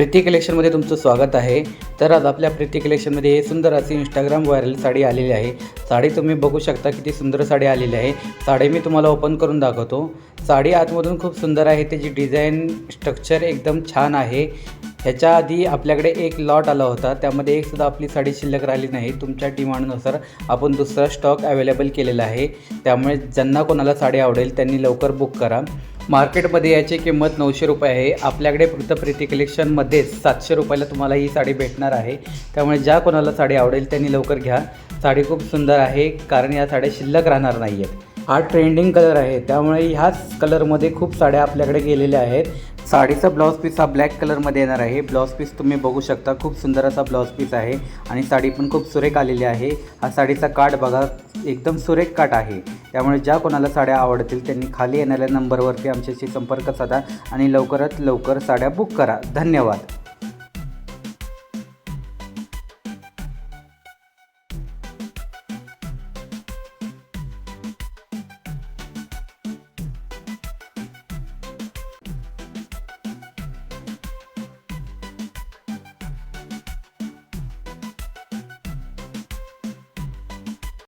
प्रीती कलेक्शनमध्ये तुमचं स्वागत आहे। तर आज आपल्या प्रीती कलेक्शनमध्ये हे सुंदर अशी इंस्टाग्राम व्हायरल साडी आलेली आहे। साडी तुम्ही बघू शकता किती सुंदर साडी आलेली आहे। साडी मी तुम्हाला ओपन करून दाखवतो। साडी आतमधून खूप सुंदर आहे, त्याची डिझाइन स्ट्रक्चर एकदम छान आहे। ह्याच्या आधी आपल्याकडे एक लॉट आला होता, त्यामध्ये एक सुद्धा आपली साडी शिल्लक राहिली नाही। तुमच्या डिमांडनुसार आपण दुसरा स्टॉक अवेलेबल केलेला आहे, त्यामुळे ज्यांना कोणाला साडी आवडेल त्यांनी लवकर बुक करा। मार्केटमध्ये याची किंमत 900 रुपये आहे, आपल्याकडे फक्त प्रीती कलेक्शनमध्ये 700 रुपयाला तुम्हाला ही साडी भेटणार आहे। त्यामुळे ज्या कोणाला साडी आवडेल त्यांनी लवकर घ्या। साडी खूप सुंदर आहे, कारण या साड्या शिल्लक राहणार नाही आहेत। हा ट्रेंडिंग कलर आहे, त्यामुळे ह्याच कलरमध्ये खूप साड्या आपल्याकडे गेलेल्या आहेत। साडीचा ब्लाऊज पीस हा ब्लॅक कलरमध्ये येणार आहे। ब्लाऊज पीस तुम्ही बघू शकता, खूप सुंदर असा ब्लाऊज पीस आहे आणि साडी पण खूप सुरेख आलेली आहे। हा साडीचा काठ बघा, एकदम सुरेख काठ आहे। त्यामुळे ज्या कोणाला साड्या आवडतील त्यांनी खाली येणाऱ्या नंबरवरती आमच्याशी संपर्क साधा आणि लवकरात लवकर साड्या बुक करा। धन्यवाद।